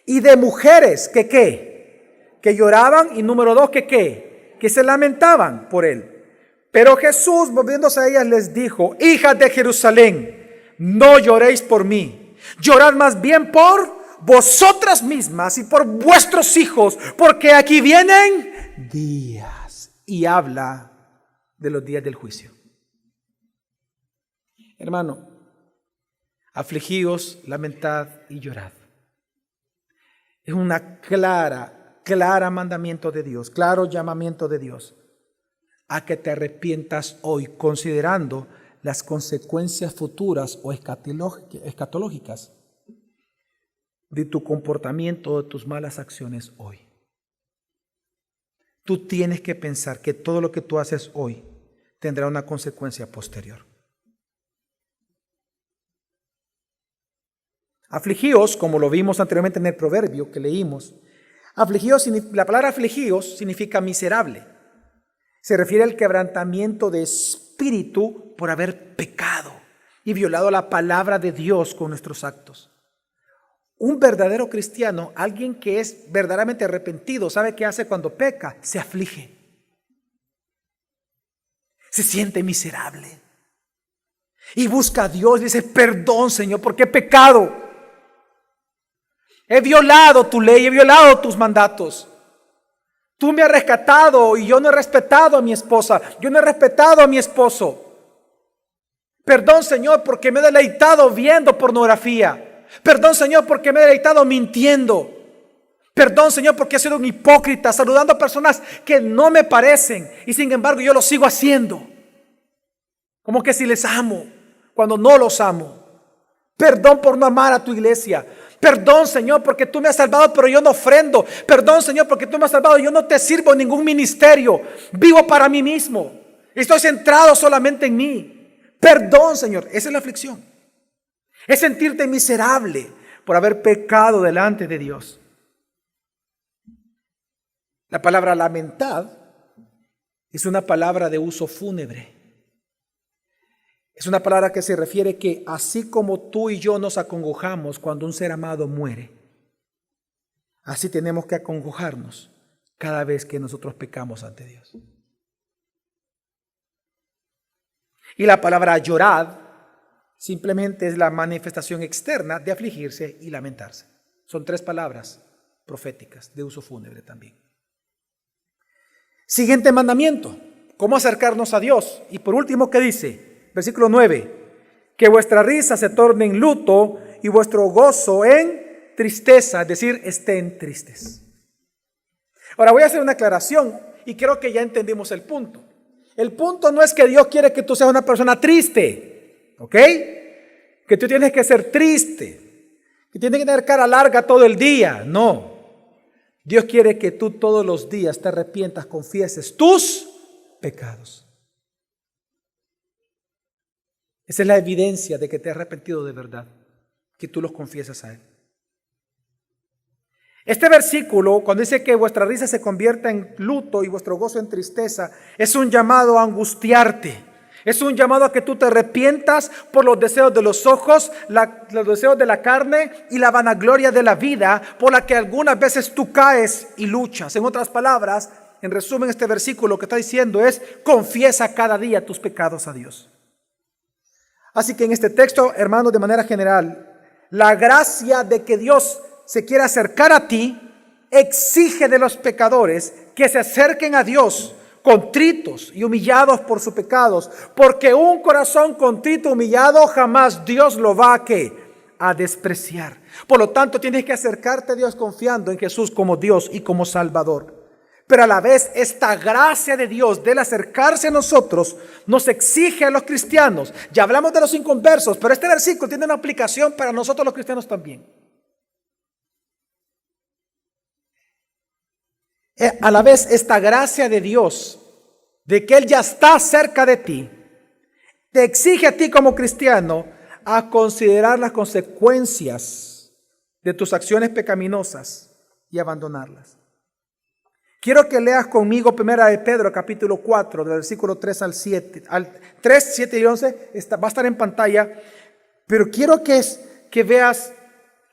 y de mujeres que lloraban, y número 2 que se lamentaban por él. Pero Jesús, volviéndose a ellas, les dijo: hijas de Jerusalén, no lloréis por mí, llorad más bien por vosotras mismas y por vuestros hijos, porque aquí vienen días. Y habla de los días del juicio. Hermano, afligíos, lamentad y llorad. Es una clara mandamiento de Dios, claro llamamiento de Dios a que te arrepientas hoy, considerando las consecuencias futuras o escatológicas de tu comportamiento, de tus malas acciones hoy. Tú tienes que pensar que todo lo que tú haces hoy tendrá una consecuencia posterior. Afligíos, como lo vimos anteriormente en el proverbio que leímos, la palabra afligíos significa miserable. Se refiere al quebrantamiento de espíritu por haber pecado y violado la palabra de Dios con nuestros actos. Un verdadero cristiano, alguien que es verdaderamente arrepentido, ¿sabe qué hace cuando peca? Se aflige. Se siente miserable. Y busca a Dios y dice: perdón, Señor, porque he pecado. He violado tu ley, he violado tus mandatos. Tú me has rescatado y yo no he respetado a mi esposa. Yo no he respetado a mi esposo. Perdón, Señor, porque me he deleitado viendo pornografía. Perdón, Señor, porque me he deleitado mintiendo. Perdón, Señor, porque he sido un hipócrita, saludando a personas que no me parecen. Y sin embargo, yo lo sigo haciendo. Como que si les amo, cuando no los amo. Perdón por no amar a tu iglesia. Perdón, Señor, porque tú me has salvado, pero yo no ofrendo. Perdón, Señor, porque tú me has salvado, yo no te sirvo en ningún ministerio. Vivo para mí mismo. Estoy centrado solamente en mí. Perdón, Señor. Esa es la aflicción. Es sentirte miserable por haber pecado delante de Dios. La palabra lamentar es una palabra de uso fúnebre. Es una palabra que se refiere que así como tú y yo nos acongojamos cuando un ser amado muere, así tenemos que acongojarnos cada vez que nosotros pecamos ante Dios. Y la palabra llorad simplemente es la manifestación externa de afligirse y lamentarse. Son 3 palabras proféticas de uso fúnebre también. Siguiente mandamiento, ¿cómo acercarnos a Dios? Y por último, ¿qué dice? Versículo 9, que vuestra risa se torne en luto y vuestro gozo en tristeza, es decir, estén tristes. Ahora voy a hacer una aclaración y creo que ya entendimos el punto. El punto no es que Dios quiere que tú seas una persona triste, ¿ok? Que tú tienes que ser triste, que tienes que tener cara larga todo el día, no. Dios quiere que tú todos los días te arrepientas, confieses tus pecados. Esa es la evidencia de que te has arrepentido de verdad, que tú los confiesas a Él. Este versículo, cuando dice que vuestra risa se convierta en luto y vuestro gozo en tristeza, es un llamado a angustiarte. Es un llamado a que tú te arrepientas por los deseos de los ojos, los deseos de la carne y la vanagloria de la vida, por la que algunas veces tú caes y luchas. En otras palabras, en resumen, este versículo lo que está diciendo es: confiesa cada día tus pecados a Dios. Así que en este texto, hermanos, de manera general, la gracia de que Dios se quiera acercar a ti exige de los pecadores que se acerquen a Dios contritos y humillados por sus pecados, porque un corazón contrito, humillado, jamás Dios lo va a despreciar. Por lo tanto, tienes que acercarte a Dios confiando en Jesús como Dios y como Salvador. Pero a la vez, esta gracia de Dios del acercarse a nosotros nos exige a los cristianos. Ya hablamos de los inconversos, pero este versículo tiene una aplicación para nosotros los cristianos también. A la vez, esta gracia de Dios, de que Él ya está cerca de ti, te exige a ti como cristiano a considerar las consecuencias de tus acciones pecaminosas y abandonarlas. Quiero que leas conmigo 1 de Pedro, capítulo 4, del versículo 3 al 7. Al 3, 7 y 11 va a estar en pantalla, pero quiero que veas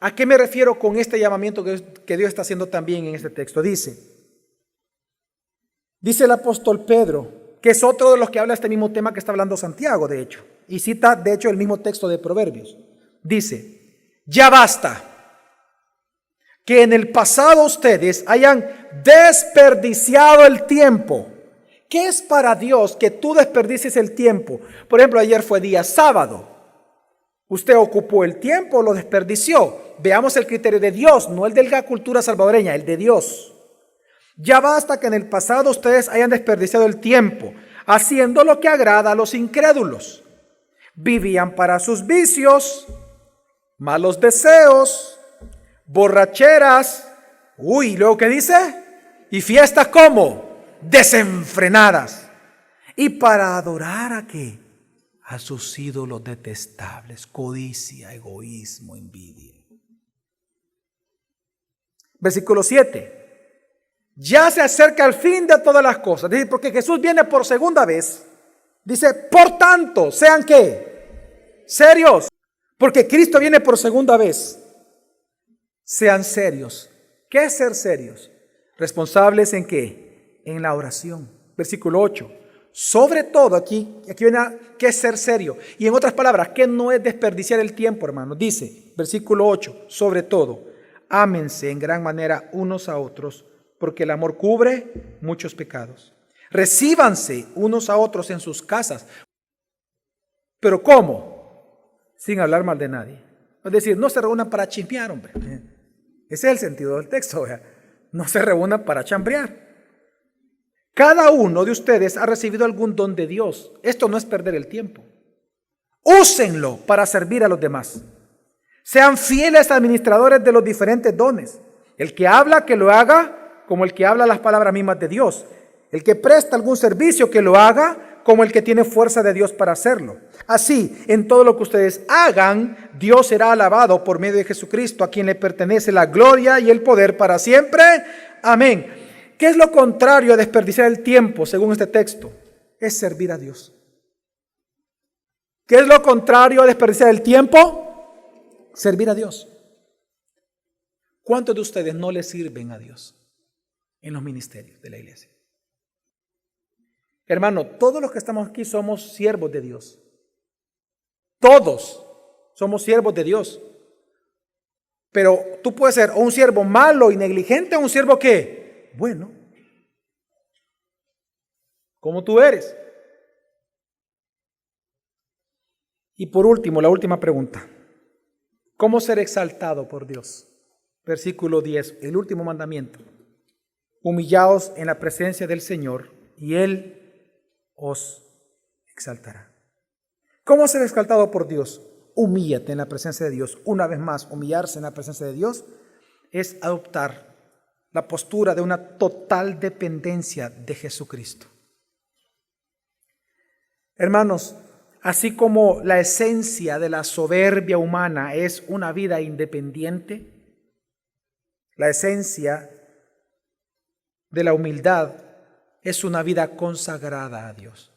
a qué me refiero con este llamamiento que Dios está haciendo también en este texto. Dice el apóstol Pedro, que es otro de los que habla este mismo tema que está hablando Santiago, de hecho, y cita, de hecho, el mismo texto de Proverbios. Dice: ya basta que en el pasado ustedes hayan desperdiciado el tiempo. ¿Qué es para Dios que tú desperdicies el tiempo? Por ejemplo, ayer fue día sábado. Usted ocupó el tiempo, lo desperdició. Veamos el criterio de Dios, no el de la cultura salvadoreña, el de Dios. Ya basta que en el pasado ustedes hayan desperdiciado el tiempo haciendo lo que agrada a los incrédulos. Vivían para sus vicios, malos deseos, borracheras, luego ¿qué dice? Y fiestas como desenfrenadas. Y para adorar ¿a qué? A sus ídolos detestables, codicia, egoísmo, envidia. Versículo 7. Ya se acerca el fin de todas las cosas. Dice, porque Jesús viene por segunda vez. Dice, por tanto, ¿sean qué? Serios. Porque Cristo viene por segunda vez. Sean serios. ¿Qué es ser serios? Responsables ¿en qué? En la oración. Versículo 8. Sobre todo, aquí viene ¿qué es ser serio? Y en otras palabras, ¿qué no es desperdiciar el tiempo, hermano? Dice, versículo 8, sobre todo, ámense en gran manera unos a otros, porque el amor cubre muchos pecados. Recíbanse unos a otros en sus casas. ¿Pero cómo? Sin hablar mal de nadie. Es decir, no se reúnan para chismear, hombre. Ese es el sentido del texto. No se reúnan para chambrear. Cada uno de ustedes ha recibido algún don de Dios. Esto no es perder el tiempo. Úsenlo para servir a los demás. Sean fieles administradores de los diferentes dones. El que habla, que lo haga como el que habla las palabras mismas de Dios. El que presta algún servicio, que lo haga como el que tiene fuerza de Dios para hacerlo. Así, en todo lo que ustedes hagan, Dios será alabado por medio de Jesucristo, a quien le pertenece la gloria y el poder para siempre. Amén. ¿Qué es lo contrario a desperdiciar el tiempo, según este texto? Es servir a Dios. ¿Qué es lo contrario a desperdiciar el tiempo? Servir a Dios. ¿Cuántos de ustedes no le sirven a Dios en los ministerios de la iglesia? Hermano, todos los que estamos aquí somos siervos de Dios. Todos somos siervos de Dios. Pero tú puedes ser o un siervo malo y negligente o un siervo ¿qué? Bueno. Como tú eres. Y por último, la última pregunta. ¿Cómo ser exaltado por Dios? Versículo 10, el último mandamiento. Humillaos en la presencia del Señor y Él os exaltará. ¿Cómo ser exaltado por Dios? Humíllate en la presencia de Dios. Una vez más, humillarse en la presencia de Dios es adoptar la postura de una total dependencia de Jesucristo. Hermanos, así como la esencia de la soberbia humana es una vida independiente, la esencia de la humildad es una vida consagrada a Dios.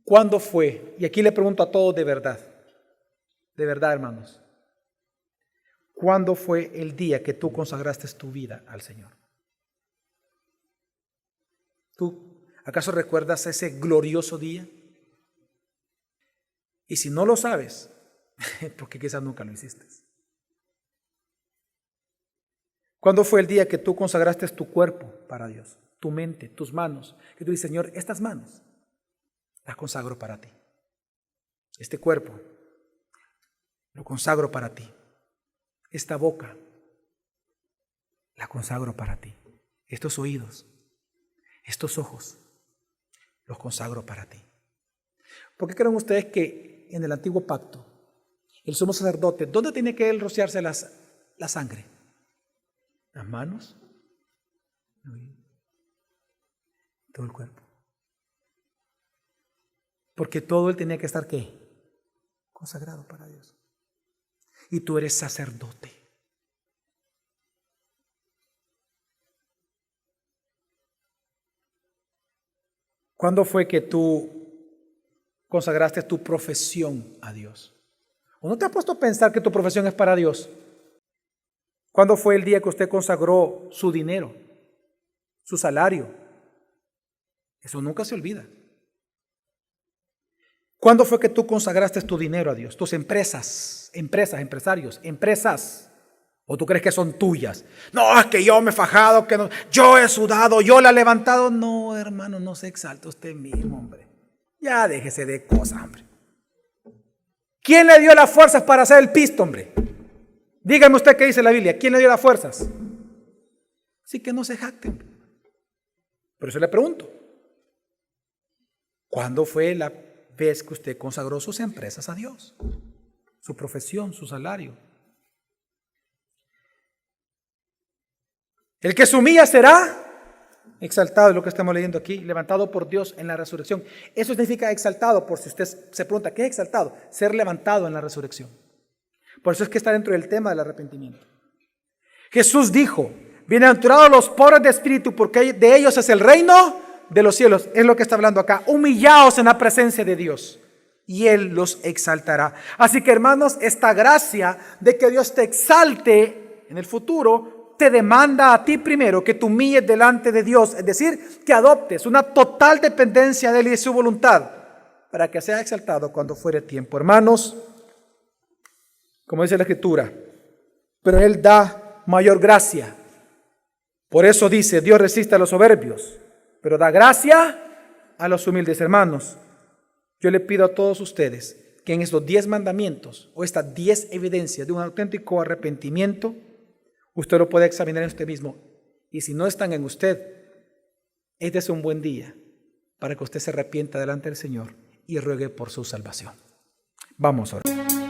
¿Cuándo fue? Y aquí le pregunto a todos de verdad, hermanos. ¿Cuándo fue el día que tú consagraste tu vida al Señor? ¿Tú acaso recuerdas ese glorioso día? Y si no lo sabes, porque quizás nunca lo hiciste. ¿Cuándo fue el día que tú consagraste tu cuerpo para Dios? Tu mente, tus manos. Que tú dices, Señor, estas manos las consagro para ti. Este cuerpo lo consagro para ti. Esta boca la consagro para ti. Estos oídos, estos ojos, los consagro para ti. ¿Por qué creen ustedes que en el antiguo pacto, el sumo sacerdote, ¿dónde tiene que él rociarse la sangre? ¿Las manos? Todo el cuerpo. Porque todo él tenía que estar ¿qué? Consagrado para Dios. Y tú eres sacerdote. ¿Cuándo fue que tú consagraste tu profesión a Dios? ¿O no te has puesto a pensar que tu profesión es para Dios? ¿Cuándo fue el día que usted consagró su dinero, su salario? Eso nunca se olvida. ¿Cuándo fue que tú consagraste tu dinero a Dios? Tus empresas, empresarios. ¿O tú crees que son tuyas? No, es que yo me he fajado, que no, yo he sudado, yo la he levantado. No, hermano, no se exalte usted mismo, hombre. Ya déjese de cosas, hombre. ¿Quién le dio las fuerzas para hacer el pisto, hombre? Dígame usted qué dice la Biblia. ¿Quién le dio las fuerzas? Así que no se jacten. Por eso le pregunto. ¿Cuándo fue la vez que usted consagró sus empresas a Dios? Su profesión, su salario. El que se humilla será exaltado, es lo que estamos leyendo aquí, levantado por Dios en la resurrección. Eso significa exaltado, por si usted se pregunta, ¿qué es exaltado? Ser levantado en la resurrección. Por eso es que está dentro del tema del arrepentimiento. Jesús dijo, bienaventurados los pobres de espíritu, porque de ellos es el reino de los cielos. Es lo que está hablando acá. Humillaos en la presencia de Dios y Él los exaltará. Así que, hermanos, esta gracia de que Dios te exalte en el futuro te demanda a ti primero que te humilles delante de Dios, es decir, que adoptes una total dependencia de Él y de su voluntad para que sea exaltado cuando fuere tiempo. Hermanos, como dice la Escritura, pero Él da mayor gracia. Por eso dice, Dios resiste a los soberbios, pero da gracia a los humildes. Hermanos, yo le pido a todos ustedes que en estos 10 mandamientos o estas 10 evidencias de un auténtico arrepentimiento, usted lo puede examinar en usted mismo. Y si no están en usted, este es un buen día para que usted se arrepienta delante del Señor y ruegue por su salvación. Vamos a orar.